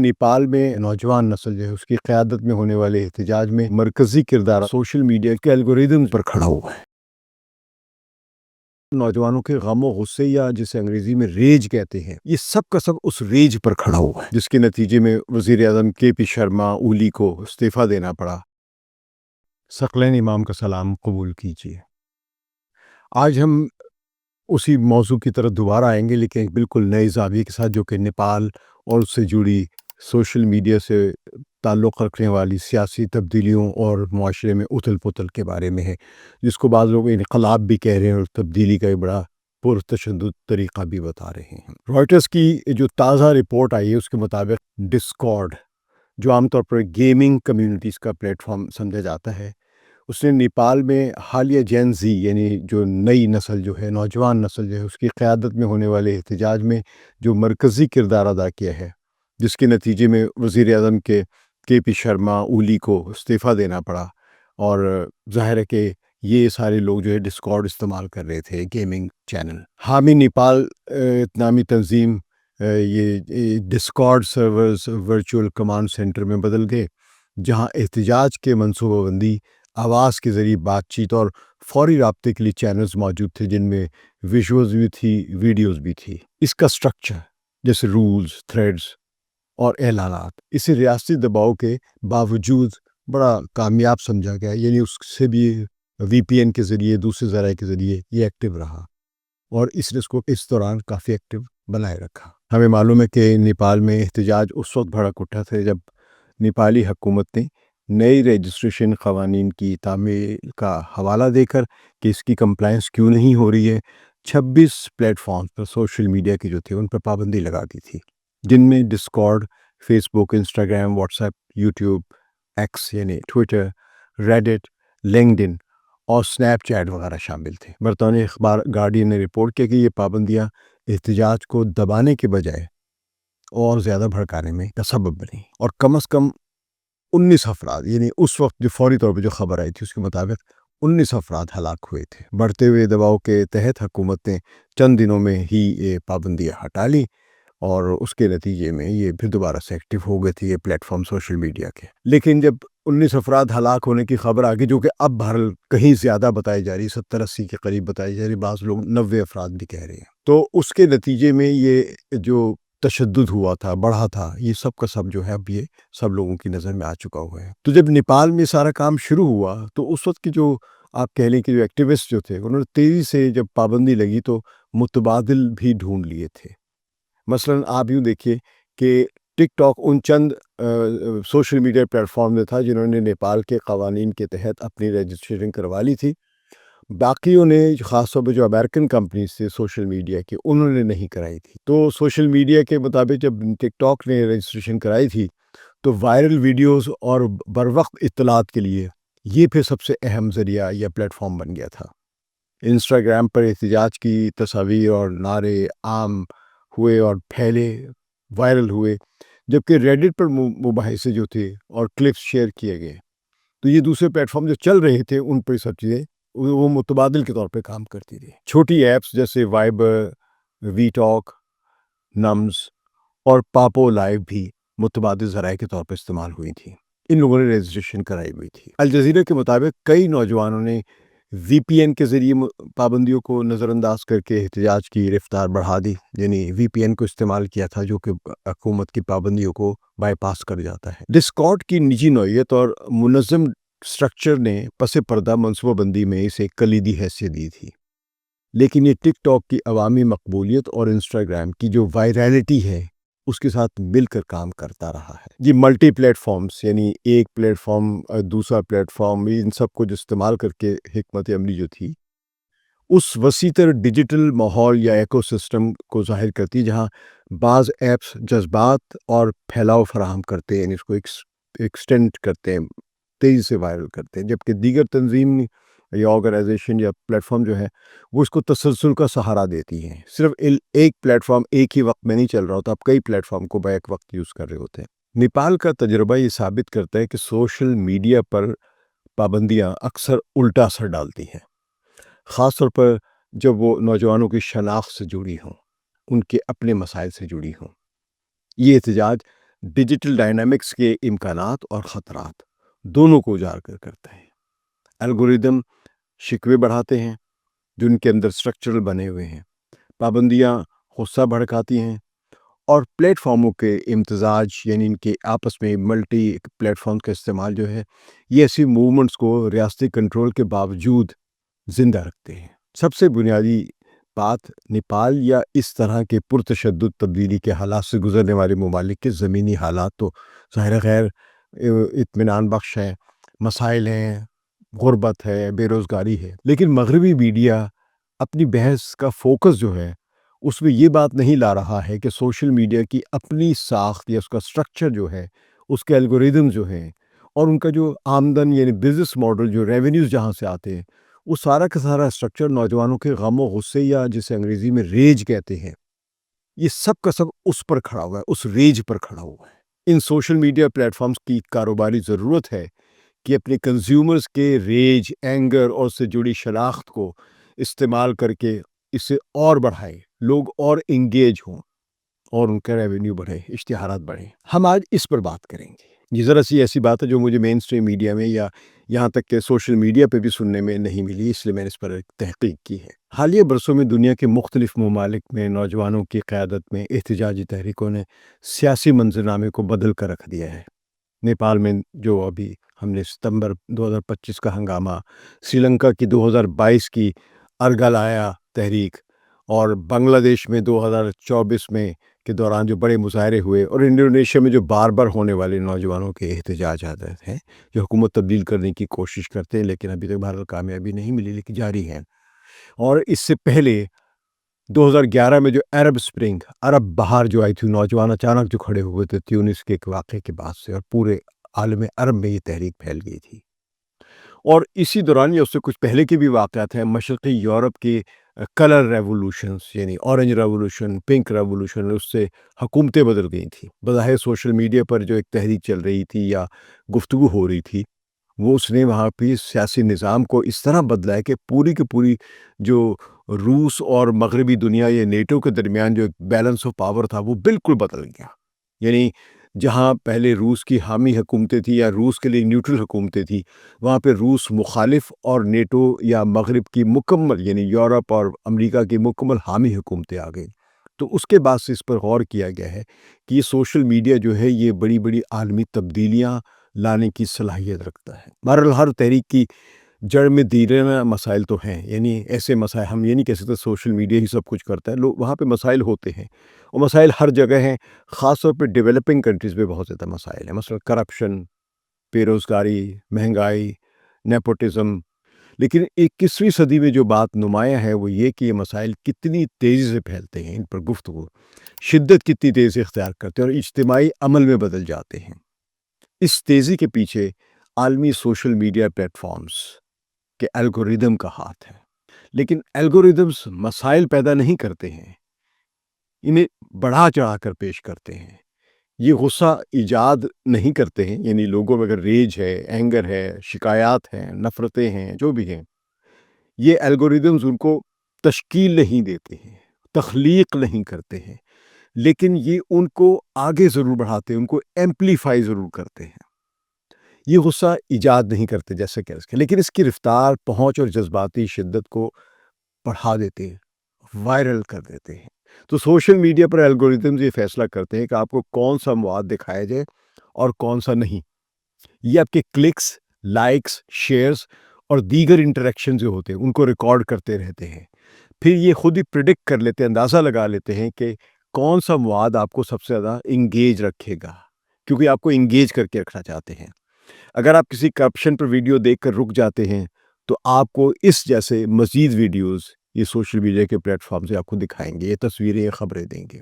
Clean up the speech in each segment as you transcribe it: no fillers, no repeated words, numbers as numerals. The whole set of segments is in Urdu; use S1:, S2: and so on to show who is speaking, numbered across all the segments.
S1: نیپال میں نوجوان نسل جو ہے اس کی قیادت میں ہونے والے احتجاج میں مرکزی کردار سوشل میڈیا کے الگوریدم پر کھڑا ہوا ہے۔ نوجوانوں کے غم و غصے یا جسے انگریزی میں ریج کہتے ہیں، یہ سب کا سب اس ریج پر کھڑا ہوا ہے، جس کے نتیجے میں وزیر اعظم کے پی شرما اولی کو استعفیٰ دینا پڑا۔ ثقلین امام کا سلام قبول کیجیے۔ آج ہم اسی موضوع کی طرف دوبارہ آئیں گے، لیکن ایک بالکل نئے زاویے کے ساتھ، جو کہ نیپال اور اس سے جڑی سوشل میڈیا سے تعلق رکھنے والی سیاسی تبدیلیوں اور معاشرے میں اتھل پتھل کے بارے میں ہے، جس کو بعض لوگ انقلاب بھی کہہ رہے ہیں اور تبدیلی کا ایک بڑا پرتشدد طریقہ بھی بتا رہے ہیں۔ رائٹرز کی جو تازہ رپورٹ آئی ہے اس کے مطابق ڈسکارڈ، جو عام طور پر گیمنگ کمیونٹیز کا پلیٹ فارم سمجھا جاتا ہے، اس نے نیپال میں حالیہ جین زی یعنی جو نئی نسل جو ہے، نوجوان نسل جو ہے، اس کی قیادت میں ہونے والے احتجاج میں جو مرکزی کردار ادا کیا ہے، جس کے نتیجے میں وزیر اعظم کے پی شرما اولی کو استعفیٰ دینا پڑا۔ اور ظاہر ہے کہ یہ سارے لوگ جو ہے ڈسکارڈ استعمال کر رہے تھے، گیمنگ چینل۔ حامی نیپال نامی تنظیم یہ discard servers virtual command centre میں بدل گئے، جہاں احتجاج کے منصوبہ بندی، آواز کے ذریعے بات چیت اور فوری رابطے کے لیے چینلز موجود تھے، جن میں ویژولز بھی تھی، ویڈیوز بھی تھی۔ اس کا سٹرکچر جیسے رولز، تھریڈز اور اعلانات، اسے ریاستی دباؤ کے باوجود بڑا کامیاب سمجھا گیا، یعنی اس سے بھی وی پی این کے ذریعے، دوسرے ذرائع کے ذریعے یہ ایکٹیو رہا اور اس نے اس کو اس دوران کافی ایکٹیو بنائے رکھا۔ ہمیں معلوم ہے کہ نیپال میں احتجاج اس وقت بھڑک اٹھا تھا جب نیپالی حکومت نے نئی رجسٹریشن قوانین کی تعمیل کا حوالہ دے کر کہ اس کی کمپلائنس کیوں نہیں ہو رہی ہے، 26 پلیٹ فارمز پر سوشل میڈیا کے جو تھے ان پر پابندی لگا دی تھی، جن میں Discord, Facebook, Instagram, WhatsApp, YouTube, X یعنی ٹویٹر، ریڈٹ، لنکڈن اور سنیپ چیٹ وغیرہ شامل تھے۔ برطانوی اخبار گارڈین نے رپورٹ کیا کہ یہ پابندیاں احتجاج کو دبانے کے بجائے اور زیادہ بھڑکانے میں کا سبب بنی، اور کم از کم 19 افراد، یعنی اس وقت جو فوری طور پہ جو خبر آئی تھی اس کے مطابق 19 افراد ہلاک ہوئے تھے۔ بڑھتے ہوئے دباؤ کے تحت حکومت نے چند دنوں میں ہی یہ پابندیاں ہٹا لی، اور اس کے نتیجے میں یہ پھر دوبارہ سے ایکٹیو ہو گئے تھے یہ پلیٹ فارم سوشل میڈیا کے۔ لیکن جب 19 افراد ہلاک ہونے کی خبر آگئی، جو کہ اب بہرحال کہیں زیادہ بتائی جا رہی، 70-80 کے قریب بتائی جا رہی، بعض لوگ 90 افراد بھی کہہ رہے ہیں، تو اس کے نتیجے میں یہ جو تشدد ہوا تھا، بڑھا تھا، یہ سب کا سب جو ہے اب یہ سب لوگوں کی نظر میں آ چکا ہوا ہے۔ تو جب نیپال میں سارا کام شروع ہوا تو اس وقت کی جو آپ کہہ لیں کہ جو ایکٹیوسٹ جو تھے، انہوں نے تیزی سے جب پابندی لگی تو متبادل بھی ڈھونڈ لیے تھے۔ مثلاً آپ یوں دیکھیے کہ ٹک ٹاک ان چند سوشل میڈیا پلیٹ فارم میں تھا جنہوں نے نیپال کے قوانین کے تحت اپنی رجسٹریشن کروا لی تھی، باقیوں نے خاص طور پہ جو امریکن کمپنیز تھے سوشل میڈیا کے، انہوں نے نہیں کرائی تھی۔ تو سوشل میڈیا کے مطابق جب ٹک ٹاک نے رجسٹریشن کرائی تھی تو وائرل ویڈیوز اور بروقت اطلاعات کے لیے یہ پھر سب سے اہم ذریعہ یا پلیٹ فارم بن گیا تھا۔ انسٹاگرام پر احتجاج کی تصاویر اور نعرے عام ہوئے اور پھیلے، وائرل ہوئے، جبکہ ریڈٹ پر مباحثے جو تھے اور کلپس شیئر کیے گئے، تو یہ دوسرے پلیٹ فارم جو چل رہے تھے ان پر سب چیزیں وہ متبادل کے طور پہ کام کرتی تھی۔ چھوٹی ایپس جیسے وائبر، وی ٹاک، نمز اور پاپو لائیو بھی متبادل ذرائع کے طور پر استعمال ہوئی تھیں۔ ان لوگوں نے رجسٹریشن کرائی ہوئی تھی۔ الجزیرہ کے مطابق کئی نوجوانوں نے وی پی این کے ذریعے پابندیوں کو نظر انداز کر کے احتجاج کی رفتار بڑھا دی، یعنی وی پی این کو استعمال کیا تھا جو کہ حکومت کی پابندیوں کو بائی پاس کر جاتا ہے۔ ڈسکارڈ کی نجی نوعیت اور منظم سٹرکچر نے پس پردہ منصوبہ بندی میں اسے کلیدی حیثیت دی تھی، لیکن یہ ٹک ٹاک کی عوامی مقبولیت اور انسٹاگرام کی جو وائرالٹی ہے اس کے ساتھ مل کر کام کرتا رہا ہے۔ یہ ملٹی پلیٹ فارمز، یعنی ایک پلیٹ فارم دوسرا پلیٹ فارم، ان سب کو جو استعمال کر کے حکمت عملی جو تھی اس وسیع تر ڈیجیٹل ماحول یا ایکو سسٹم کو ظاہر کرتی، جہاں بعض ایپس جذبات اور پھیلاؤ فراہم کرتے ہیں، یعنی اس کو ایکسٹینڈ کرتے ہیں، تیزی سے وائرل کرتے ہیں، جبکہ دیگر تنظیم یا آرگنائزیشن یا پلیٹ فارم جو ہے وہ اس کو تسلسل کا سہارا دیتی ہیں۔ صرف ایک پلیٹ فارم ایک ہی وقت میں نہیں چل رہا ہوتا، آپ کئی پلیٹ فارم کو بیک وقت یوز کر رہے ہوتے ہیں۔ نیپال کا تجربہ یہ ثابت کرتا ہے کہ سوشل میڈیا پر پابندیاں اکثر الٹا اثر ڈالتی ہیں، خاص طور پر جب وہ نوجوانوں کی شناخت سے جڑی ہوں، ان کے اپنے مسائل سے جڑی ہوں۔ یہ احتجاج ڈیجیٹل ڈائنامکس کے امکانات اور خطرات دونوں کو اجاگر کرتا ہے۔ الگوریدم شکوے بڑھاتے ہیں جو ان کے اندر سٹرکچرل بنے ہوئے ہیں، پابندیاں غصہ بھڑکاتی ہیں، اور پلیٹ فارموں کے امتزاج یعنی ان کے آپس میں ملٹی پلیٹ فارم کا استعمال جو ہے، یہ ایسی موومنٹس کو ریاستی کنٹرول کے باوجود زندہ رکھتے ہیں۔ سب سے بنیادی بات، نیپال یا اس طرح کے پرتشدد تبدیلی کے حالات سے گزرنے والے ممالک کے زمینی حالات تو ظاہر غیر اطمینان بخش ہیں، مسائل ہیں، غربت ہے، بے روزگاری ہے، لیکن مغربی میڈیا اپنی بحث کا فوکس جو ہے اس میں یہ بات نہیں لا رہا ہے کہ سوشل میڈیا کی اپنی ساخت یا اس کا سٹرکچر جو ہے، اس کے الگوریدم جو ہیں اور ان کا جو آمدن یعنی بزنس ماڈل، جو ریونیوز جہاں سے آتے ہیں، وہ سارا کا سارا سٹرکچر نوجوانوں کے غم و غصے یا جسے انگریزی میں ریج کہتے ہیں، یہ سب کا سب اس پر کھڑا ہوا ہے، اس ریج پر کھڑا ہوا ہے۔ ان سوشل میڈیا پلیٹ فارمز کی کاروباری ضرورت ہے کہ اپنے کنزیومرز کے ریج، اینگر اور اس سے جڑی شناخت کو استعمال کر کے اسے اور بڑھائے، لوگ اور انگیج ہوں اور ان کا ریونیو بڑھے، اشتہارات بڑھیں۔ ہم آج اس پر بات کریں گے۔ یہ ذرا سی ایسی بات ہے جو مجھے مین اسٹریم میڈیا میں یا یہاں تک کہ سوشل میڈیا پہ بھی سننے میں نہیں ملی، اس لیے میں نے اس پر ایک تحقیق کی ہے۔ حالیہ برسوں میں دنیا کے مختلف ممالک میں نوجوانوں کی قیادت میں احتجاجی تحریکوں نے سیاسی منظرنامے کو بدل کر رکھ دیا ہے۔ نیپال میں جو ابھی ہم نے ستمبر 2025 کا ہنگامہ، سری لنکا کی 2022 کی ارگالایا تحریک، اور بنگلہ دیش میں 2024 میں کے دوران جو بڑے مظاہرے ہوئے، اور انڈونیشیا میں جو بار بار ہونے والے نوجوانوں کے احتجاجات ہیں جو حکومت تبدیل کرنے کی کوشش کرتے ہیں، لیکن ابھی تک بہرحال کامیابی نہیں ملی، لیکن جاری ہیں۔ اور اس سے پہلے 2011 میں جو عرب سپرنگ، عرب بہار جو آئی تھی، نوجوان اچانک جو کھڑے ہوئے تھے تیونس کے ایک واقعے کے بعد سے، اور پورے عالم عرب میں یہ تحریک پھیل گئی تھی۔ اور اسی دوران یا اس سے کچھ پہلے کے بھی واقعات ہیں، مشرقی یورپ کے کلر ریولوشنز یعنی اورنج ریولوشن، پنک ریولوشن، اس سے حکومتیں بدل گئی تھیں۔ بظاہر سوشل میڈیا پر جو ایک تحریک چل رہی تھی یا گفتگو ہو رہی تھی، وہ اس نے وہاں پہ سیاسی نظام کو اس طرح بدلا ہے کہ پوری کی پوری جو روس اور مغربی دنیا یا نیٹو کے درمیان جو ایک بیلنس آف پاور تھا وہ بالکل بدل گیا۔ یعنی جہاں پہلے روس کی حامی حکومتیں تھیں یا روس کے لیے نیوٹرل حکومتیں تھیں، وہاں پہ روس مخالف اور نیٹو یا مغرب کی مکمل یعنی یورپ اور امریکہ کی مکمل حامی حکومتیں آ گئیں۔ تو اس کے بعد سے اس پر غور کیا گیا ہے کہ یہ سوشل میڈیا جو ہے یہ بڑی بڑی عالمی تبدیلیاں لانے کی صلاحیت رکھتا ہے۔ بہرحال ہر تحریک کی جڑ میں دیرینہ مسائل تو ہیں، یعنی ایسے مسائل ہم یہ نہیں کہہ سکتے سوشل میڈیا ہی سب کچھ کرتا ہے، لوگ وہاں پہ مسائل ہوتے ہیں، اور مسائل ہر جگہ ہیں، خاص طور پہ ڈیولپنگ کنٹریز میں بہت زیادہ مسائل ہیں، مثلا کرپشن، بے روزگاری، مہنگائی، نیپوٹزم۔ لیکن 21ویں صدی میں جو بات نمایاں ہے وہ یہ کہ یہ مسائل کتنی تیزی سے پھیلتے ہیں، ان پر گفتگو شدت کتنی تیزی اختیار کرتے ہیں اور اجتماعی عمل میں بدل جاتے ہیں۔ اس تیزی کے پیچھے عالمی سوشل میڈیا پلیٹ فارمز کے الگوریدم کا ہاتھ ہے، لیکن الگوریدمز مسائل پیدا نہیں کرتے ہیں، انہیں بڑھا چڑھا کر پیش کرتے ہیں۔ یہ غصہ ایجاد نہیں کرتے ہیں، یعنی لوگوں میں اگر ریج ہے، اینگر ہے، شکایات ہیں، نفرتیں ہیں، جو بھی ہیں، یہ الگوریدمز ان کو تشکیل نہیں دیتے ہیں، تخلیق نہیں کرتے ہیں، لیکن یہ ان کو آگے ضرور بڑھاتے ہیں، ان کو ایمپلیفائی ضرور کرتے ہیں۔ یہ غصہ ایجاد نہیں کرتے جیسے کہ اس کے، لیکن اس کی رفتار، پہنچ اور جذباتی شدت کو بڑھا دیتے ہیں، وائرل کر دیتے ہیں۔ تو سوشل میڈیا پر الگوریدمز یہ فیصلہ کرتے ہیں کہ آپ کو کون سا مواد دکھایا جائے اور کون سا نہیں۔ یہ آپ کے کلکس، لائکس، شیئرز اور دیگر انٹریکشن جو ہوتے ہیں ان کو ریکارڈ کرتے رہتے ہیں۔ پھر یہ خود ہی پریڈکٹ کر لیتے ہیں، اندازہ لگا لیتے ہیں کہ کون سا مواد آپ کو سب سے زیادہ انگیج رکھے گا، کیونکہ آپ کو انگیج کر کے رکھنا چاہتے ہیں۔ اگر آپ کسی کرپشن پر ویڈیو دیکھ کر رک جاتے ہیں تو آپ کو اس جیسے مزید ویڈیوز یہ سوشل میڈیا کے پلیٹ فارم سے آپ کو دکھائیں گے، یہ تصویریں، یہ خبریں دیں گے۔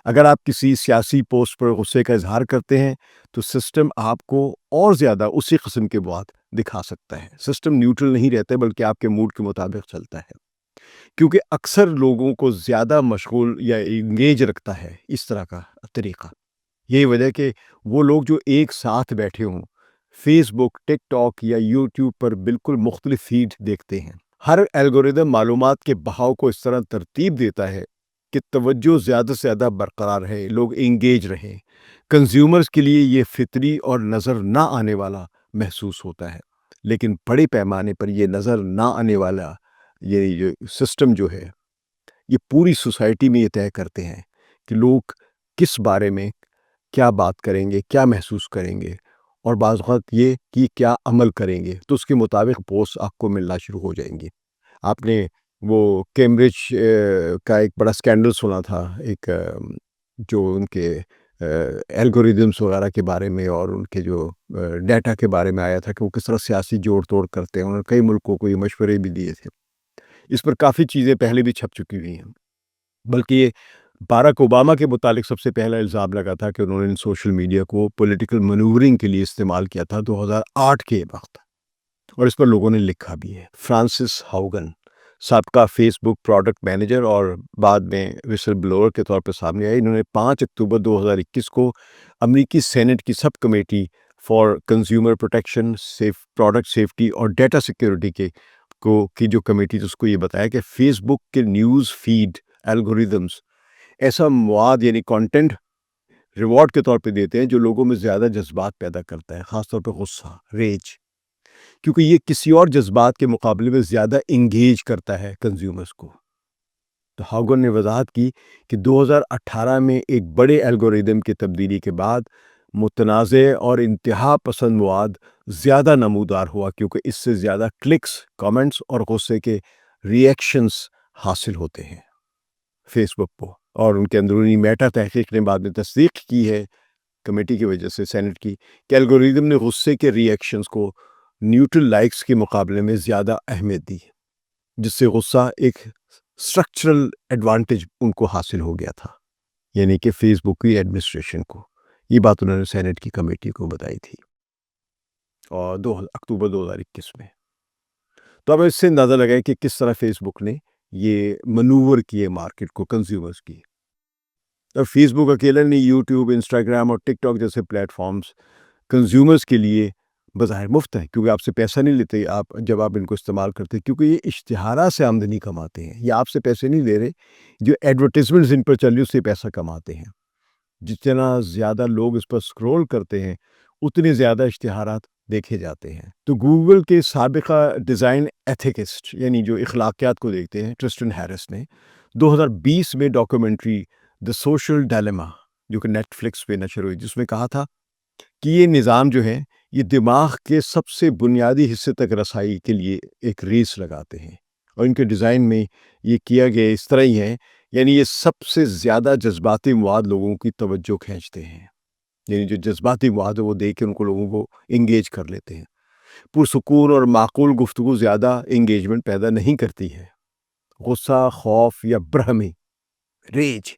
S1: اگر آپ کسی سیاسی پوسٹ پر غصے کا اظہار کرتے ہیں تو سسٹم آپ کو اور زیادہ اسی قسم کے مواد دکھا سکتا ہے۔ سسٹم نیوٹرل نہیں رہتا بلکہ آپ کے موڈ کے مطابق چلتا ہے، کیونکہ اکثر لوگوں کو زیادہ مشغول یا انگیج رکھتا ہے اس طرح کا طریقہ۔ یہی وجہ کہ وہ لوگ جو ایک ساتھ بیٹھے ہوں فیس بک، ٹک ٹاک یا یوٹیوب پر بالکل مختلف فیڈ دیکھتے ہیں۔ ہر الگوریدم معلومات کے بہاؤ کو اس طرح ترتیب دیتا ہے کہ توجہ زیادہ سے زیادہ برقرار رہے، لوگ انگیج رہیں۔ کنزیومرز کے لیے یہ فطری اور نظر نہ آنے والا محسوس ہوتا ہے، لیکن بڑے پیمانے پر یہ نظر نہ آنے والا یہ جو سسٹم جو ہے یہ پوری سوسائٹی میں یہ طے کرتے ہیں کہ لوگ کس بارے میں کیا بات کریں گے، کیا محسوس کریں گے، اور بعض اوقات یہ کہ کیا عمل کریں گے، تو اس کے مطابق پوسٹ آپ کو ملنا شروع ہو جائیں گی۔ آپ نے وہ کیمبرج کا ایک بڑا سکینڈل سنا تھا، ایک جو ان کے الگوریدمس وغیرہ کے بارے میں اور ان کے جو ڈیٹا کے بارے میں آیا تھا کہ وہ کس طرح سیاسی جوڑ توڑ کرتے ہیں، انہوں نے کئی ملکوں کو یہ مشورے بھی دیے تھے۔ اس پر کافی چیزیں پہلے بھی چھپ چکی ہوئی ہیں، بلکہ یہ باراک اوباما کے متعلق سب سے پہلا الزام لگا تھا کہ انہوں نے سوشل میڈیا کو پولیٹیکل منورنگ کے لیے استعمال کیا تھا 2008 کے وقت، اور اس پر لوگوں نے لکھا بھی ہے۔ فرانسس ہاؤگن سابقہ فیس بک پروڈکٹ مینیجر اور بعد میں وسل بلوور کے طور پر سامنے آئے، انہوں نے 5 اکتوبر 2021 کو امریکی سینٹ کی subcommittee for consumer protection, product safety اور ڈیٹا سیکیورٹی کی جو کمیٹی تھی، اس کو یہ بتایا کہ فیس بک کے نیوز فیڈ الگوریدمس ایسا مواد یعنی کانٹینٹ ریوارڈ کے طور پہ دیتے ہیں جو لوگوں میں زیادہ جذبات پیدا کرتا ہے، خاص طور پہ غصہ، ریج، کیونکہ یہ کسی اور جذبات کے مقابلے میں زیادہ انگیج کرتا ہے کنزیومرز کو۔ تو ہاگن نے وضاحت کی کہ 2018 میں ایک بڑے الگوریدم کی تبدیلی کے بعد متنازع اور انتہا پسند مواد زیادہ نمودار ہوا، کیونکہ اس سے زیادہ کلکس، کامنٹس اور غصے کے ری ایکشنز حاصل ہوتے ہیں فیس بک کو۔ اور ان کے اندرونی میٹا تحقیق نے بعد میں تصدیق کی ہے کمیٹی کی وجہ سے، سینٹ کی، کہ الگوریدم نے غصے کے ری ایکشنز کو نیوٹرل لائکس کے مقابلے میں زیادہ اہمیت دی، جس سے غصہ ایک اسٹرکچرل ایڈوانٹیج ان کو حاصل ہو گیا تھا، یعنی کہ فیس بک کی ایڈمنسٹریشن کو۔ یہ بات انہوں نے سینٹ کی کمیٹی کو بتائی تھی اور اکتوبر 2021 میں۔ تو اب اس سے اندازہ لگائے کہ کس طرح فیس بک نے یہ منور کیے مارکیٹ کو، کنزیومرز کی۔ اب فیس بک اکیلا نہیں، یوٹیوب، انسٹاگرام اور ٹک ٹاک جیسے پلیٹ فارمز کنزیومرز کے لیے بظاہر مفت ہیں، کیونکہ آپ سے پیسہ نہیں لیتے جب آپ ان کو استعمال کرتے، کیونکہ یہ اشتہارات سے آمدنی کماتے ہیں، یہ آپ سے پیسے نہیں لے رہے، جو ایڈورٹیزمنٹس ان پر چل رہی اس سے پیسہ کماتے ہیں۔ جتنا زیادہ لوگ اس پر سکرول کرتے ہیں اتنے زیادہ اشتہارات دیکھے جاتے ہیں۔ تو گوگل کے سابقہ ڈیزائن ایتھیکسٹ، یعنی جو اخلاقیات کو دیکھتے ہیں، ٹرسٹن ہیرس نے 2020 میں ڈاکیومنٹری دی سوشل ڈائلیما جو کہ نیٹ فلکس پہ نشر ہوئی، جس میں کہا تھا کہ یہ نظام جو ہے یہ دماغ کے سب سے بنیادی حصے تک رسائی کے لیے ایک ریس لگاتے ہیں، اور ان کے ڈیزائن میں یہ کیا گیا اس طرح ہی ہے، یعنی یہ سب سے زیادہ جذباتی مواد لوگوں کی توجہ کھینچتے ہیں، یعنی جو جذباتی مواد ہے وہ دیکھ کے ان کو لوگوں کو انگیج کر لیتے ہیں۔ پرسکون اور معقول گفتگو زیادہ انگیجمنٹ پیدا نہیں کرتی ہے، غصہ، خوف یا برہمی، ریج،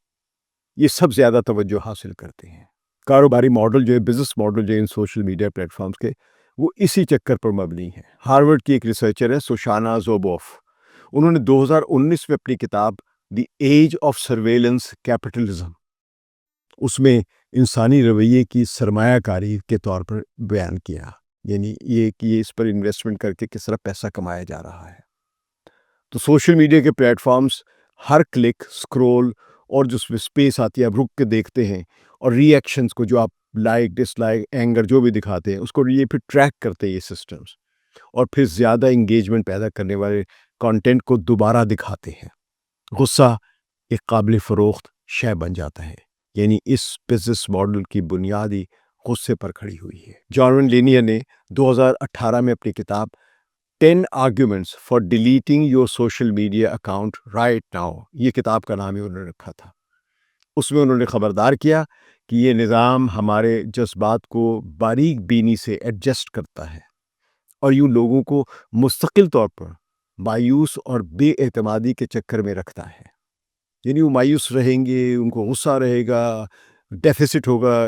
S1: یہ سب زیادہ توجہ حاصل کرتے ہیں۔ کاروباری ماڈل جو ہے، بزنس ماڈل جو ہے ان سوشل میڈیا پلیٹ فارمز کے، وہ اسی چکر پر مبنی ہے۔ ہارورڈ کی ایک ریسرچر ہے سوشانا زوبوف، انہوں نے 2019 میں اپنی کتاب the age of surveillance capitalism اس میں انسانی رویے کی سرمایہ کاری کے طور پر بیان کیا، یعنی یہ کہ اس پر انویسٹمنٹ کر کے کس طرح پیسہ کمایا جا رہا ہے۔ تو سوشل میڈیا کے پلیٹ فارمز ہر کلک، سکرول اور جس میں سپیس آتی ہے آپ رک کے دیکھتے ہیں، اور ری ایکشنز کو جو آپ لائک، ڈس لائک، اینگر جو بھی دکھاتے ہیں اس کو یہ پھر ٹریک کرتے ہیں یہ سسٹمز، اور پھر زیادہ انگیجمنٹ پیدا کرنے والے کانٹینٹ کو دوبارہ دکھاتے ہیں۔ غصہ ایک قابل فروخت شے بن جاتا ہے، یعنی اس بزنس ماڈل کی بنیادی غصے پر کھڑی ہوئی ہے۔ جارون لینیئر نے 2018 میں اپنی کتاب 10 Arguments for Deleting Your Social Media Account Right Now، یہ کتاب کا نام ہی انہوں نے رکھا تھا۔ اس میں انہوں نے خبردار کیا کہ یہ نظام ہمارے جذبات کو باریک بینی سے ایڈجسٹ کرتا ہے، اور یوں لوگوں کو مستقل طور پر مایوس اور بے اعتمادی کے چکر میں رکھتا ہے، یعنی وہ مایوس رہیں گے، ان کو غصہ رہے گا، ڈیفیسٹ ہوگا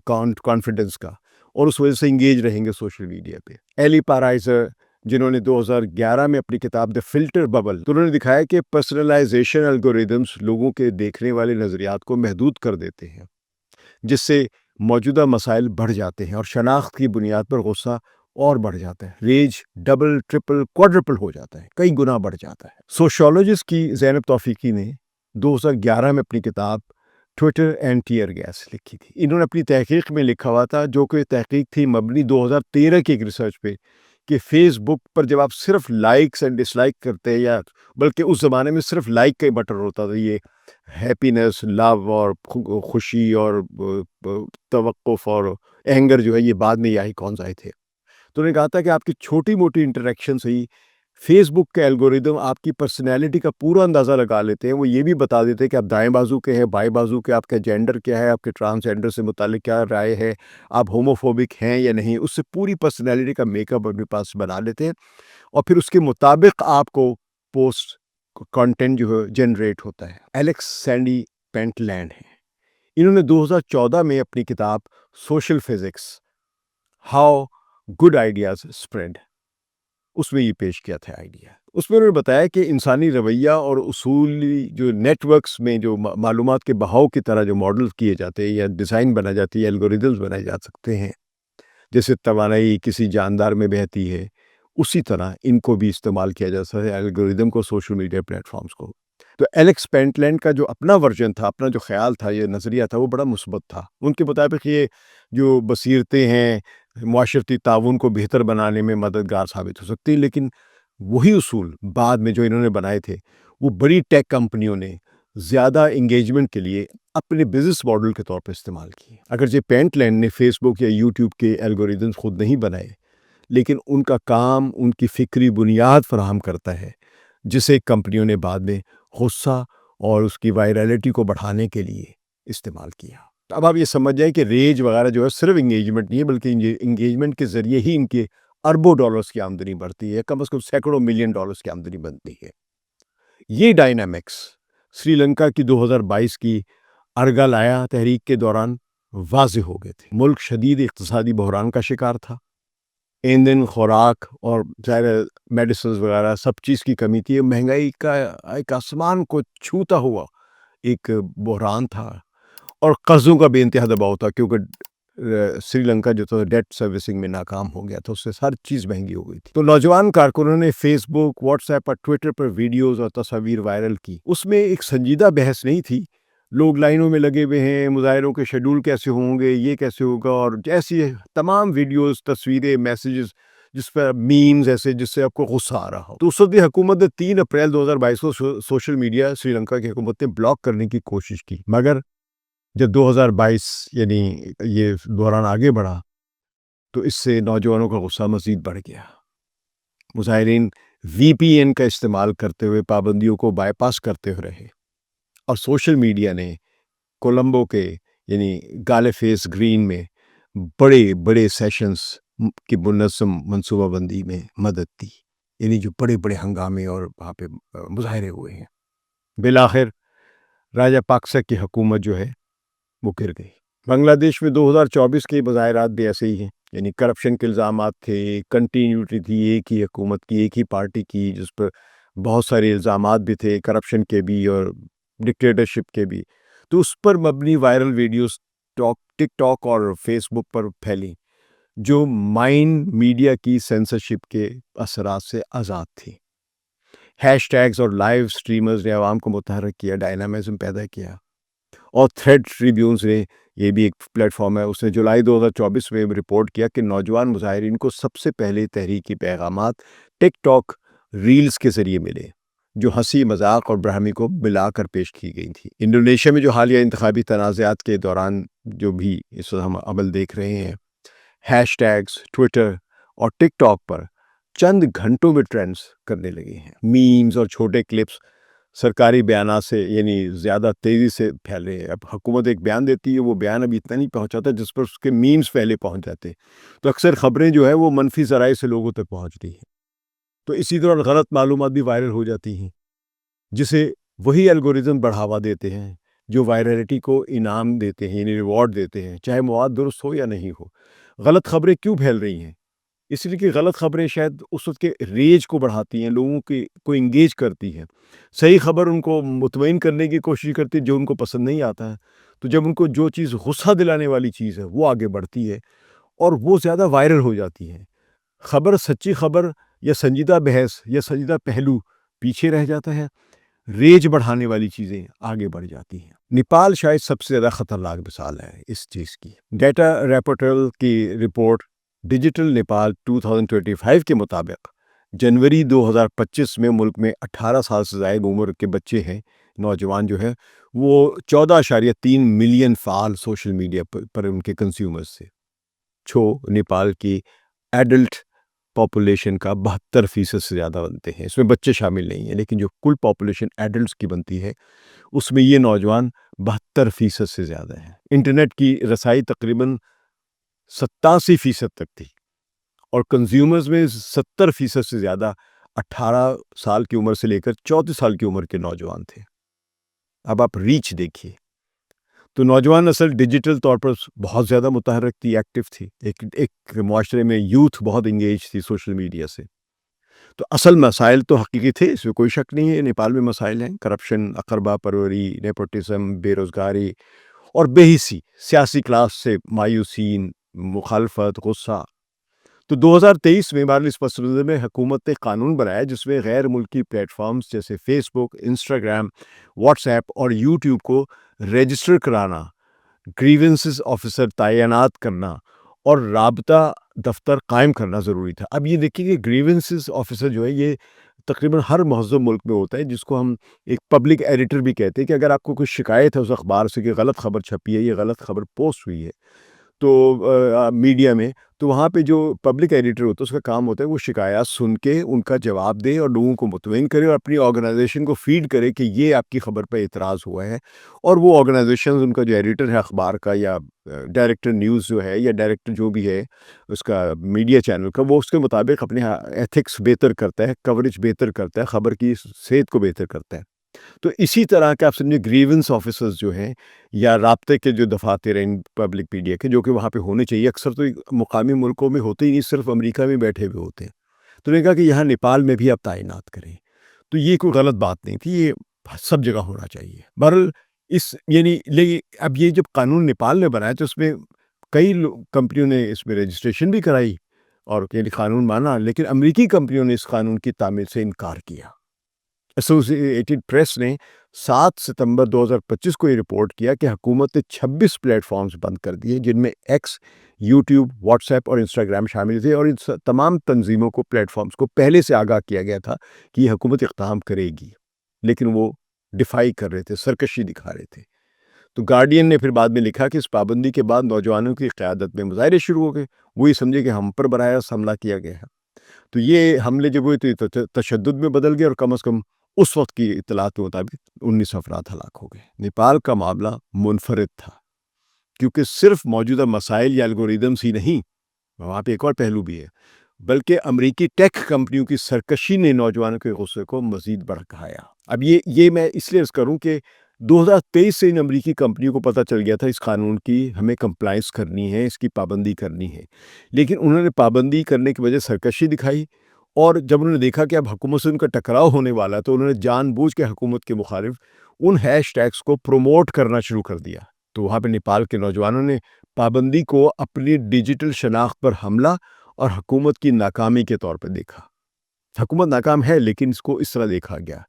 S1: کانفیڈنس کا، اور اس وجہ سے انگیج رہیں گے سوشل میڈیا پہ۔ ایلی پارائزر جنہوں نے 2011 میں اپنی کتاب دی فلٹر ببل، تو انہوں نے دکھایا کہ پرسنلائزیشن الگوریدمس لوگوں کے دیکھنے والے نظریات کو محدود کر دیتے ہیں، جس سے موجودہ مسائل بڑھ جاتے ہیں، اور شناخت کی بنیاد پر غصہ اور بڑھ جاتا ہے، ریج ڈبل، ٹرپل، کوادرپل ہو جاتا ہے، کئی گنا بڑھ جاتا ہے۔ سوشیولوجسٹ کی زینب توفیقی نے 2011 میں اپنی کتاب ٹویٹر اینڈ ٹیئر گیس لکھی تھی. انہوں نے اپنی تحقیق میں لکھا ہوا تھا، جو کہ تحقیق تھی مبنی 2013 کی ایک ریسرچ پہ، کہ فیس بک پر جب آپ صرف لائکس اینڈ ڈس لائک کرتے ہیں، یا بلکہ اس زمانے میں صرف لائک کا ہی بٹن ہوتا تھا، یہ ہیپینس، لو اور خوشی اور توقف اور اینگر جو ہے یہ بعد میں یہ آئیکونز آئے تھے. تو انہوں نے کہا تھا کہ آپ کی چھوٹی موٹی انٹریکشن سے ہی فیس بک کے الگوریدم آپ کی پرسنالٹی کا پورا اندازہ لگا لیتے ہیں. وہ یہ بھی بتا دیتے ہیں کہ آپ دائیں بازو کے ہیں، بائیں بازو کے، آپ کا جینڈر کیا ہے، آپ کے ٹرانسجینڈر سے متعلق کیا رائے ہے، آپ ہوموفوبک ہیں یا نہیں. اس سے پوری پرسنالٹی کا میک اپ اپنے پاس بنا لیتے ہیں، اور پھر اس کے مطابق آپ کو پوسٹ کنٹینٹ جو ہے جنریٹ ہوتا ہے. ایلیکس سینڈی پینٹ لینڈ ہے. انہوں نے 2014 میں اپنی کتاب social physics how good ideas spread, اس میں یہ پیش کیا تھا آئیڈیا. اس میں انہوں نے بتایا کہ انسانی رویہ اور اصولی جو نیٹ ورکس میں جو معلومات کے بہاؤ کی طرح جو ماڈل کیے جاتے ہیں یا ڈیزائن بنا جاتی ہے، الگوریدمز بنائے جا سکتے ہیں، جیسے توانائی کسی جاندار میں بہتی ہے، اسی طرح ان کو بھی استعمال کیا جا سکتا ہے، الگوریدم کو، سوشل میڈیا پلیٹ فارمز کو. تو ایلیکس پینٹ لینڈ کا جو اپنا ورژن تھا، اپنا جو خیال تھا، یہ نظریہ تھا، وہ بڑا مثبت تھا. ان کے مطابق یہ جو بصیرتیں ہیں معاشرتی تعاون کو بہتر بنانے میں مددگار ثابت ہو سکتی، لیکن وہی اصول بعد میں جو انہوں نے بنائے تھے وہ بڑی ٹیک کمپنیوں نے زیادہ انگیجمنٹ کے لیے اپنے بزنس ماڈل کے طور پر استعمال کی. اگرچہ پینٹ لینڈ نے فیس بک یا یوٹیوب کے الگوریدمز خود نہیں بنائے، لیکن ان کا کام ان کی فکری بنیاد فراہم کرتا ہے، جسے کمپنیوں نے بعد میں غصہ اور اس کی وائرلٹی کو بڑھانے کے لیے استعمال کیا. اب آپ یہ سمجھ جائیں کہ ریج وغیرہ جو ہے صرف انگیجمنٹ نہیں ہے، بلکہ انگیجمنٹ کے ذریعے ہی ان کے اربوں ڈالرز کی آمدنی بڑھتی ہے، کم از کم سینکڑوں ملین ڈالرز کی آمدنی بنتی ہے. یہ ڈائنامکس سری لنکا کی 2022 کی ارگالایا تحریک کے دوران واضح ہو گئے تھے. ملک شدید اقتصادی بحران کا شکار تھا. ایندھن، خوراک اور ظاہر میڈیسنز وغیرہ سب چیز کی کمی تھی. مہنگائی کا ایک آسمان کو چھوتا ہوا ایک بحران تھا، اور قرضوں کا بے انتہا دباؤ تھا، کیونکہ سری لنکا جو تھا ڈیٹ سروسنگ میں ناکام ہو گیا تھا، اس سے ہر چیز مہنگی ہو گئی تھی. تو نوجوان کارکنوں نے فیس بک، واٹس ایپ اور ٹویٹر پر ویڈیوز اور تصاویر وائرل کی. اس میں ایک سنجیدہ بحث نہیں تھی. لوگ لائنوں میں لگے ہوئے ہیں، مظاہروں کے شیڈول کیسے ہوں گے، یہ کیسے ہوگا، اور ایسی تمام ویڈیوز، تصویریں، میسیجز جس پر میمز ایسے جس سے آپ کو غصہ آ رہا ہو. تو اس وقت حکومت نے 3 اپریل 2022 کو سوشل میڈیا سری لنکا کی حکومت نے بلاک کرنے کی کوشش کی. مگر جب 2022 یعنی یہ دوران آگے بڑھا تو اس سے نوجوانوں کا غصہ مزید بڑھ گیا. مظاہرین وی پی این کا استعمال کرتے ہوئے پابندیوں کو بائی پاس کرتے ہوئے رہے، اور سوشل میڈیا نے کولمبو کے یعنی گالے فیس گرین میں بڑے بڑے سیشنز کی منظم منصوبہ بندی میں مدد دی، یعنی جو بڑے بڑے ہنگامے اور وہاں پہ مظاہرے ہوئے ہیں. بالآخر راجہ پاکسا کی حکومت جو ہے وہ گر گئی. بنگلہ دیش میں 2024 کے مظاہرات بھی ایسے ہی ہیں، یعنی کرپشن کے الزامات تھے، کنٹینیوٹی تھی ایک ہی حکومت کی، ایک ہی پارٹی کی، جس پر بہت سارے الزامات بھی تھے، کرپشن کے بھی اور ڈکٹیٹرشپ کے بھی. تو اس پر مبنی وائرل ویڈیوز ٹک ٹاک اور فیس بک پر پھیلی، جو مائن میڈیا کی سینسرشپ کے اثرات سے آزاد تھی. ہیش ٹیگز اور لائیو سٹریمرز نے عوام کو متحرک کیا، ڈائنامزم پیدا کیا. اور تھریڈ ٹریبیونز نے، یہ بھی ایک پلیٹ فارم ہے، اس نے جولائی 2024 میں رپورٹ کیا کہ نوجوان مظاہرین کو سب سے پہلے تحریکی پیغامات ٹک ٹاک ریلز کے ذریعے ملے، جو ہنسی، مذاق اور برہمی کو ملا کر پیش کی گئی تھی. انڈونیشیا میں جو حالیہ انتخابی تنازعات کے دوران جو بھی اس وقت ہم عمل دیکھ رہے ہیں، ہیش ٹیگز ٹویٹر اور ٹک ٹاک پر چند گھنٹوں میں ٹرینڈز کرنے لگے ہیں. میمز اور چھوٹے کلپس سرکاری بیانات سے یعنی زیادہ تیزی سے پھیل رہے ہیں. اب حکومت ایک بیان دیتی ہے، وہ بیان ابھی اتنا نہیں پہنچاتا جس پر اس کے میمز پہلے پہنچ جاتے ہیں. تو اکثر خبریں جو ہے وہ منفی ذرائع سے لوگوں تک پہنچتی ہیں. تو اسی طرح غلط معلومات بھی وائرل ہو جاتی ہیں، جسے وہی الگوریزم بڑھاوا دیتے ہیں جو وائرلٹی کو انعام دیتے ہیں، یعنی ریوارڈ دیتے ہیں، چاہے مواد درست ہو یا نہیں ہو. غلط خبریں کیوں پھیل رہی ہیں؟ اس لیے کہ غلط خبریں شاید اس وقت کے ریج کو بڑھاتی ہیں، لوگوں کو انگیج کرتی ہیں. صحیح خبر ان کو مطمئن کرنے کی کوشش کرتی ہے جو ان کو پسند نہیں آتا ہے. تو جب ان کو جو چیز غصہ دلانے والی چیز ہے وہ آگے بڑھتی ہے اور وہ زیادہ وائرل ہو جاتی ہے. خبر، سچی خبر یا سنجیدہ بحث یا سنجیدہ پہلو پیچھے رہ جاتا ہے، ریج بڑھانے والی چیزیں آگے بڑھ جاتی ہیں. نیپال شاید سب سے زیادہ خطرناک مثال ہے اس چیز کی۔ ڈیٹا ریپورٹل کی رپورٹ ڈیجیٹل نیپال 2025 کے مطابق جنوری 2025 میں ملک میں 18 سال سے زائد عمر کے بچے ہیں، نوجوان جو ہے وہ 14.3 ملین فعال سوشل میڈیا پر ان کے کنزیومرز سے، نیپال کی ایڈلٹ پاپولیشن کا 72% سے زیادہ بنتے ہیں۔ اس میں بچے شامل نہیں ہیں، لیکن جو کل پاپولیشن ایڈلٹس کی بنتی ہے اس میں یہ نوجوان 72% سے زیادہ ہیں۔ انٹرنیٹ کی رسائی تقریباً 87% تک تھی، اور کنزیومرز میں 70% سے زیادہ 18 سال کی عمر سے لے کر 34 سال کی عمر کے نوجوان تھے۔ اب آپ ریچ دیکھیے، تو نوجوان نسل ڈیجیٹل طور پر بہت زیادہ متحرک تھی، ایکٹیو تھی، ایک معاشرے میں یوتھ بہت انگیج تھی سوشل میڈیا سے۔ تو اصل مسائل تو حقیقی تھے، اس میں کوئی شک نہیں ہے، نیپال میں مسائل ہیں، کرپشن، اقربا پروری، نیپوٹزم، بے روزگاری اور بے حسی، سیاسی کلاس سے مایوسی، مخالفت، غصہ۔ تو 2023 میں بہرحال اس پس منظر میں حکومت نے قانون بنایا جس میں غیر ملکی پلیٹ فارمز جیسے فیس بک، انسٹاگرام، واٹس ایپ اور یوٹیوب کو رجسٹر کرانا، گریونسز آفیسر تعینات کرنا اور رابطہ دفتر قائم کرنا ضروری تھا۔ اب یہ دیکھیے کہ گریونسز آفیسر جو ہے یہ تقریباً ہر مہذب ملک میں ہوتا ہے، جس کو ہم ایک پبلک ایڈیٹر بھی کہتے ہیں، کہ اگر آپ کو کوئی شکایت ہے اس اخبار سے کہ غلط خبر چھپی ہے، یہ غلط خبر پوسٹ ہوئی ہے تو میڈیا میں، تو وہاں پہ جو پبلک ایڈیٹر ہوتا ہے اس کا کام ہوتا ہے وہ شکایات سن کے ان کا جواب دے اور لوگوں کو مطمئن کرے اور اپنی آرگنائزیشن کو فیڈ کرے کہ یہ آپ کی خبر پہ اعتراض ہوا ہے، اور وہ آرگنائزیشن ان کا جو ایڈیٹر ہے اخبار کا یا ڈائریکٹر نیوز جو ہے یا ڈائریکٹر جو بھی ہے اس کا میڈیا چینل کا، وہ اس کے مطابق اپنے ایتھکس بہتر کرتا ہے، کوریج بہتر کرتا ہے، خبر کی صحت کو بہتر کرتا ہے۔ تو اسی طرح کے آپ سمجھے گریونس آفیسرز جو ہیں یا رابطے کے جو دفاتر ہیں پبلک میڈیا کے، جو کہ وہاں پہ ہونے چاہیے، اکثر تو مقامی ملکوں میں ہوتے ہی نہیں، صرف امریکہ میں بیٹھے ہوئے ہوتے ہیں، تو انہوں نے کہا کہ یہاں نیپال میں بھی آپ تعینات کریں۔ تو یہ کوئی غلط بات نہیں تھی، یہ سب جگہ ہونا چاہیے۔ بہرحال اب یہ جب قانون نیپال نے بنایا تو اس میں کئی کمپنیوں نے اس میں رجسٹریشن بھی کرائی اور قانون مانا، لیکن امریکی کمپنیوں نے اس قانون کی تعمیل سے انکار کیا۔ ایسوسی ایٹڈ پریس نے 7 ستمبر 2025 کو یہ رپورٹ کیا کہ حکومت نے 26 پلیٹ فارمز بند کر دیے، جن میں ایکس، یوٹیوب، واٹس ایپ اور انسٹاگرام شامل تھے، اور ان تمام تنظیموں کو، پلیٹ فارمز کو پہلے سے آگاہ کیا گیا تھا کہ یہ حکومت اقدام کرے گی، لیکن وہ ڈیفائی کر رہے تھے، سرکشی دکھا رہے تھے۔ تو گارڈین نے پھر بعد میں لکھا کہ اس پابندی کے بعد نوجوانوں کی قیادت میں مظاہرے شروع ہو گئے، وہ یہ سمجھے کہ ہم پر براہ راست حملہ کیا گیا ہے۔ تو یہ حملے جب ہوئے تو تشدد میں بدل گئے، اور کم از کم اس وقت کی اطلاعات کے مطابق 19 افراد ہلاک ہو گئے۔ نیپال کا معاملہ منفرد تھا، کیونکہ صرف موجودہ مسائل یا الگوریدمز ہی نہیں، وہاں پہ ایک اور پہلو بھی ہے، بلکہ امریکی ٹیک کمپنیوں کی سرکشی نے نوجوانوں کے غصے کو مزید بڑھایا۔ اب یہ میں اس لیے عرض کروں کہ 2023 سے ان امریکی کمپنیوں کو پتہ چل گیا تھا اس قانون کی ہمیں کمپلائنس کرنی ہے، اس کی پابندی کرنی ہے، لیکن انہوں نے پابندی کرنے کی وجہ سرکشی دکھائی، اور جب انہوں نے دیکھا کہ اب حکومت سے ان کا ٹکراؤ ہونے والا ہے تو انہوں نے جان بوجھ کے حکومت کے مخالف ان ہیش ٹیگس کو پروموٹ کرنا شروع کر دیا۔ تو وہاں پہ نیپال کے نوجوانوں نے پابندی کو اپنی ڈیجیٹل شناخت پر حملہ اور حکومت کی ناکامی کے طور پہ دیکھا۔ حکومت ناکام ہے، لیکن اس کو اس طرح دیکھا گیا۔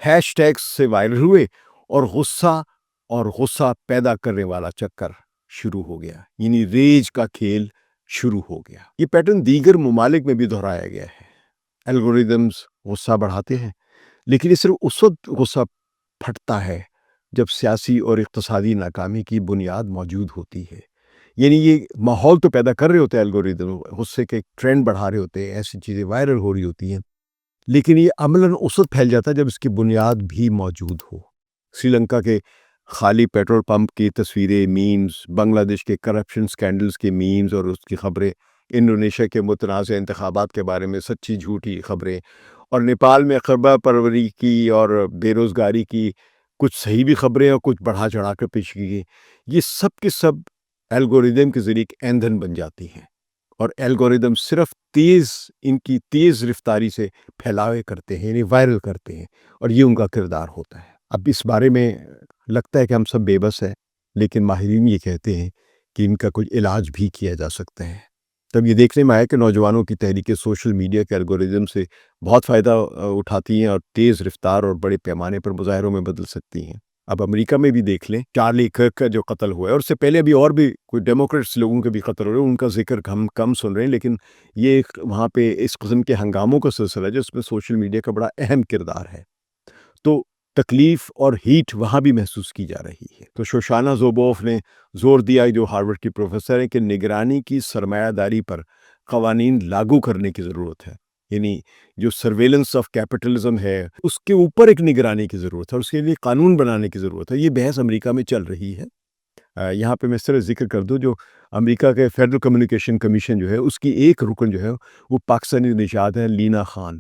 S1: ہیش ٹیگس سے وائرل ہوئے اور غصہ پیدا کرنے والا چکر شروع ہو گیا، یعنی ریج کا کھیل شروع ہو گیا۔ یہ پیٹرن دیگر ممالک میں بھی دہرایا گیا ہے۔ الگوریدمز غصہ بڑھاتے ہیں، لیکن یہ صرف اس وقت غصہ پھٹتا ہے جب سیاسی اور اقتصادی ناکامی کی بنیاد موجود ہوتی ہے۔ یعنی یہ ماحول تو پیدا کر رہے ہوتے ہیں الگوریدم، غصے کے ٹرینڈ بڑھا رہے ہوتے ہیں، ایسی چیزیں وائرل ہو رہی ہوتی ہیں، لیکن یہ عملاً اس وقت پھیل جاتا ہے جب اس کی بنیاد بھی موجود ہو۔ سری لنکا کے خالی پیٹرول پمپ کی تصویریں، میمز، بنگلہ دیش کے کرپشن سکینڈلز کے میمز اور اس کی خبریں، انڈونیشیا کے متنازع انتخابات کے بارے میں سچی جھوٹی خبریں، اور نیپال میں اقربا پروری کی اور بے روزگاری کی کچھ صحیح بھی خبریں اور کچھ بڑھا چڑھا کر پیش کی گئی، یہ سب کے سب الگوریدم کے ذریعے ایک ایندھن بن جاتی ہیں، اور الگوریدم صرف ان کی تیز رفتاری سے پھیلاوے کرتے ہیں، یعنی وائرل کرتے ہیں، اور یہ ان کا کردار ہوتا ہے۔ اب اس بارے میں لگتا ہے کہ ہم سب بے بس ہیں، لیکن ماہرین یہ کہتے ہیں کہ ان کا کچھ علاج بھی کیا جا سکتا ہے۔ تب یہ دیکھنے میں آیا کہ نوجوانوں کی تحریکیں سوشل میڈیا کے الگوریدم سے بہت فائدہ اٹھاتی ہیں اور تیز رفتار اور بڑے پیمانے پر مظاہروں میں بدل سکتی ہیں۔ اب امریکہ میں بھی دیکھ لیں چارلی کرک کا جو قتل ہوا ہے، اور اس سے پہلے بھی اور بھی کوئی ڈیموکریٹس لوگوں کے بھی قتل ہو رہے ہیں، ان کا ذکر ہم کم سن رہے ہیں، لیکن یہ وہاں پہ اس قسم کے ہنگاموں کا سلسلہ ہے جس میں سوشل میڈیا کا بڑا اہم کردار ہے، تو تکلیف اور ہیٹ وہاں بھی محسوس کی جا رہی ہے۔ تو شوشانہ زوبوف نے زور دیا، جو ہارورڈ کی پروفیسر ہیں، کہ نگرانی کی سرمایہ داری پر قوانین لاگو کرنے کی ضرورت ہے، یعنی جو سرویلنس آف کیپٹلزم ہے اس کے اوپر ایک نگرانی کی ضرورت ہے، اور اس کے لیے قانون بنانے کی ضرورت ہے۔ یہ بحث امریکہ میں چل رہی ہے۔ یہاں پہ میں اس طرح ذکر کر دوں، جو امریکہ کے فیڈرل کمیونیکیشن کمیشن جو ہے، اس کی ایک رکن جو ہے وہ پاکستانی نژاد ہے، لینا خان۔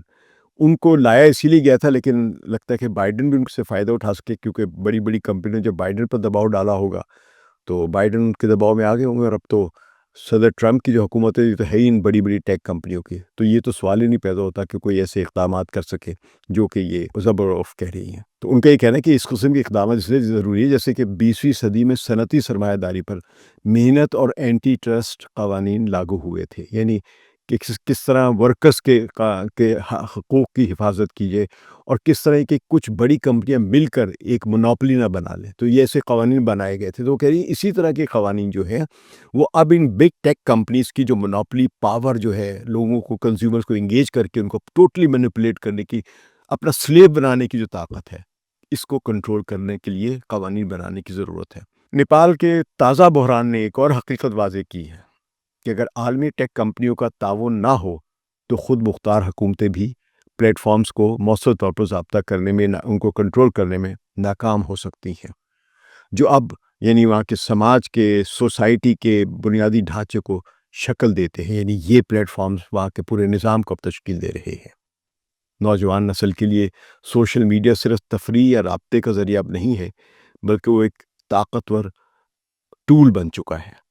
S1: ان کو لایا اسی لیے گیا تھا، لیکن لگتا ہے کہ بائیڈن بھی ان سے فائدہ اٹھا سکے، کیونکہ بڑی بڑی کمپنیوں نے جب بائیڈن پر دباؤ ڈالا ہوگا تو بائیڈن ان کے دباؤ میں آ گئے ہوں گے، اور اب تو صدر ٹرمپ کی جو حکومت ہے یہ تو ہے ہی ان بڑی بڑی ٹیک کمپنیوں کی، تو یہ تو سوال ہی نہیں پیدا ہوتا کہ کوئی ایسے اقدامات کر سکے جو کہ یہ زبروف کہہ رہی ہیں۔ تو ان کا یہ کہنا ہے کہ اس قسم کے اقدامات اس لیے ضروری ہے جیسے کہ 20ویں صدی میں صنعتی سرمایہ داری پر محنت اور اینٹی ٹرسٹ قوانین لاگو ہوئے تھے، یعنی کہ کس طرح ورکرز کے حقوق کی حفاظت کیجیے، اور کس طرح کہ کچھ بڑی کمپنیاں مل کر ایک منوپلی نہ بنا لیں، تو یہ ایسے قوانین بنائے گئے تھے۔ تو وہ کہہ رہی ہیں اسی طرح کے قوانین جو ہے وہ اب ان بگ ٹیک کمپنیز کی جو منوپلی پاور جو ہے، لوگوں کو، کنزیومرز کو انگیج کر کے ان کو ٹوٹلی مینیپولیٹ کرنے کی، اپنا سلیو بنانے کی جو طاقت ہے، اس کو کنٹرول کرنے کے لیے قوانین بنانے کی ضرورت ہے۔ نیپال کے تازہ بحران نے ایک اور حقیقت واضح کی ہے کہ اگر عالمی ٹیک کمپنیوں کا تعاون نہ ہو تو خود مختار حکومتیں بھی پلیٹ فارمز کو مؤثر طور پر ضابطہ کرنے میں، ان کو کنٹرول کرنے میں ناکام ہو سکتی ہیں، جو اب یعنی وہاں کے سماج کے، سوسائٹی کے بنیادی ڈھانچے کو شکل دیتے ہیں، یعنی یہ پلیٹ فارمز وہاں کے پورے نظام کو اب تشکیل دے رہے ہیں۔ نوجوان نسل کے لیے سوشل میڈیا صرف تفریح یا رابطے کا ذریعہ اب نہیں ہے، بلکہ وہ ایک طاقتور ٹول بن چکا ہے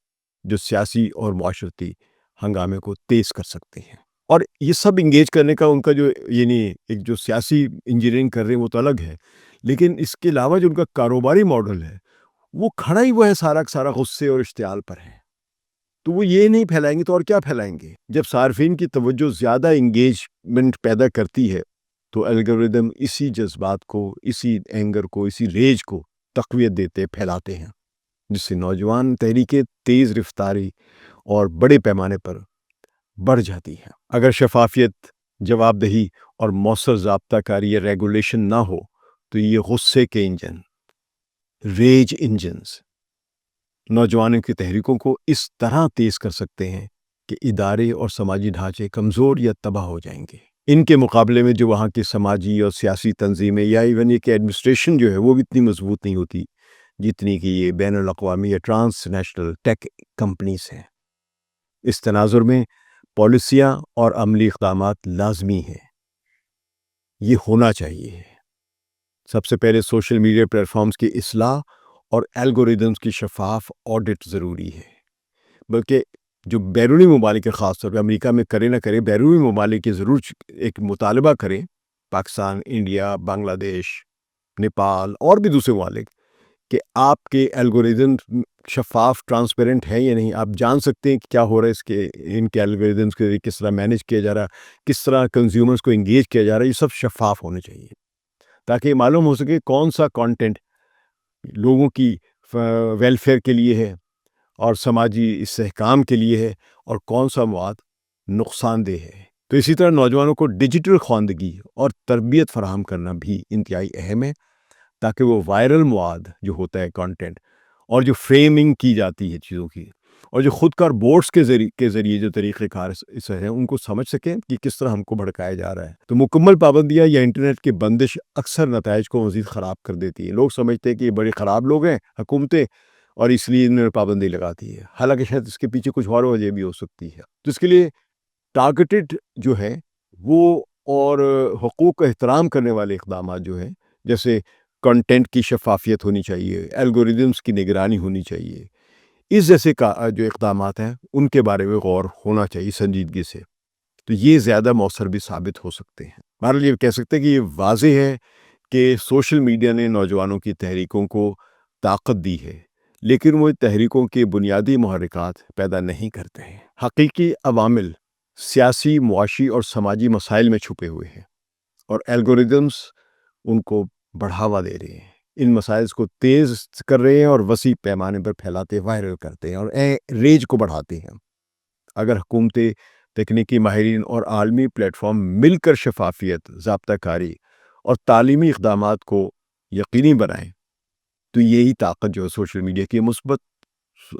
S1: جو سیاسی اور معاشرتی ہنگامے کو تیز کر سکتے ہیں۔ اور یہ سب انگیج کرنے کا ان کا جو یعنی ایک جو سیاسی انجینئرنگ کر رہے ہیں وہ تو الگ ہے، لیکن اس کے علاوہ جو ان کا کاروباری ماڈل ہے وہ کھڑا ہی وہ ہے سارا کا سارا غصے اور اشتعال پر ہے۔ تو وہ یہ نہیں پھیلائیں گے تو اور کیا پھیلائیں گے؟ جب صارفین کی توجہ زیادہ انگیجمنٹ پیدا کرتی ہے تو الگوریدم اسی جذبات کو، اسی اینگر کو، اسی ریج کو تقویت دیتے، پھیلاتے ہیں، جس سے نوجوان تحریکیں تیز رفتاری اور بڑے پیمانے پر بڑھ جاتی ہیں۔ اگر شفافیت، جواب دہی اور مؤثر ضابطہ کاری یا ریگولیشن نہ ہو تو یہ غصے کے انجن، ریج انجنز، نوجوانوں کی تحریکوں کو اس طرح تیز کر سکتے ہیں کہ ادارے اور سماجی ڈھانچے کمزور یا تباہ ہو جائیں گے۔ ان کے مقابلے میں جو وہاں کی سماجی اور سیاسی تنظیمیں یا ایون یہ کہ ایڈمنسٹریشن جو ہے وہ بھی اتنی مضبوط نہیں ہوتی جتنی کہ یہ بین الاقوامی یا ٹرانس نیشنل ٹیک کمپنیز ہیں۔ اس تناظر میں پالیسیاں اور عملی اقدامات لازمی ہیں، یہ ہونا چاہیے۔ سب سے پہلے سوشل میڈیا پلیٹ فارمز کی اصلاح اور الگوریدمز کی شفاف آڈٹ ضروری ہے، بلکہ جو بیرونی ممالک کے، خاص طور پہ امریکہ میں کرے نہ کرے، بیرونی ممالک کے ضرور ایک مطالبہ کریں، پاکستان، انڈیا، بنگلہ دیش، نیپال اور بھی دوسرے ممالک، کہ آپ کے الگوریدم شفاف، ٹرانسپیرنٹ ہے یا نہیں، آپ جان سکتے ہیں کہ کیا ہو رہا ہے، اس کے ان کے الگوریدمز کے کس طرح مینیج کیا جا رہا ہے، کس طرح کنزیومرز کو انگیج کیا جا رہا ہے، یہ سب شفاف ہونے چاہیے تاکہ یہ معلوم ہو سکے کون سا کانٹینٹ لوگوں کی ویلفیئر کے لیے ہے اور سماجی استحکام کے لیے ہے، اور کون سا مواد نقصان دہ ہے۔ تو اسی طرح نوجوانوں کو ڈیجیٹل خواندگی اور تربیت فراہم کرنا بھی انتہائی اہم ہے، تاکہ وہ وائرل مواد جو ہوتا ہے، کانٹینٹ، اور جو فریمنگ کی جاتی ہے چیزوں کی، اور جو خود کار بورڈز کے ذریعے جو طریقہ کار اس ہیں ان کو سمجھ سکیں کہ کس طرح ہم کو بھڑکایا جا رہا ہے۔ تو مکمل پابندیاں یا انٹرنیٹ کی بندش اکثر نتائج کو مزید خراب کر دیتی ہے۔ لوگ سمجھتے ہیں کہ یہ بڑے خراب لوگ ہیں حکومتیں، اور اس لیے انہوں نے پابندی لگاتی ہے، حالانکہ شاید اس کے پیچھے کچھ اور وجہ بھی ہو سکتی ہے۔ تو اس کے لیے ٹارگیٹڈ جو ہے وہ، اور حقوق کا احترام کرنے والے اقدامات جو ہیں، جیسے کنٹینٹ کی شفافیت ہونی چاہیے، الگوریدمز کی نگرانی ہونی چاہیے، اس جیسے جو اقدامات ہیں ان کے بارے میں غور ہونا چاہیے سنجیدگی سے، تو یہ زیادہ مؤثر بھی ثابت ہو سکتے ہیں۔ بہرحال یہ کہہ سکتے ہیں کہ یہ واضح ہے کہ سوشل میڈیا نے نوجوانوں کی تحریکوں کو طاقت دی ہے، لیکن وہ تحریکوں کے بنیادی محرکات پیدا نہیں کرتے ہیں۔ حقیقی عوامل سیاسی، معاشی اور سماجی مسائل میں چھپے ہوئے ہیں، اور الگوریدمز ان کو بڑھاوا دے رہے ہیں۔ ان مسائل کو تیز کر رہے ہیں اور وسیع پیمانے پر پھیلاتے وائرل کرتے ہیں اور ریج کو بڑھاتے ہیں۔ اگر حکومتیں، تکنیکی ماہرین اور عالمی پلیٹ فارم مل کر شفافیت، ضابطہ کاری اور تعلیمی اقدامات کو یقینی بنائیں تو یہی طاقت جو ہے سوشل میڈیا کی مثبت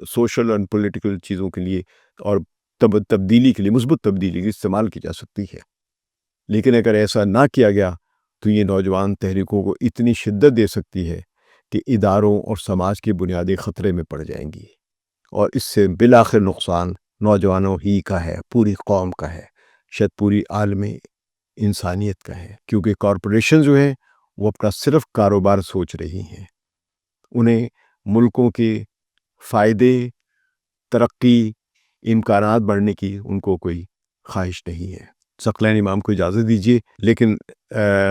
S1: سوشل اور پولیٹیکل چیزوں کے لیے اور تبدیلی کے لیے، مثبت تبدیلی کے لیے استعمال کی جا سکتی ہے۔ لیکن اگر ایسا نہ کیا گیا تو یہ نوجوان تحریکوں کو اتنی شدت دے سکتی ہے کہ اداروں اور سماج کی بنیادیں خطرے میں پڑ جائیں گی، اور اس سے بالآخر نقصان نوجوانوں ہی کا ہے، پوری قوم کا ہے، شاید پوری عالم انسانیت کا ہے، کیونکہ کارپوریشن جو ہیں وہ اپنا صرف کاروبار سوچ رہی ہیں۔ انہیں ملکوں کے فائدے، ترقی، امکانات بڑھنے کی ان کو کوئی خواہش نہیں ہے۔ ثقلین امام کو اجازت دیجیے، لیکن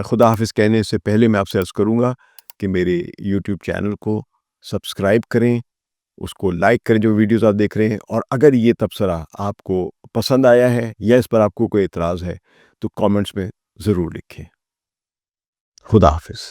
S1: خدا حافظ کہنے سے پہلے میں آپ سے عرض کروں گا کہ میرے یوٹیوب چینل کو سبسکرائب کریں، اس کو لائک کریں جو ویڈیوز آپ دیکھ رہے ہیں، اور اگر یہ تبصرہ آپ کو پسند آیا ہے یا اس پر آپ کو کوئی اعتراض ہے تو کامنٹس میں ضرور لکھیں۔ خدا حافظ۔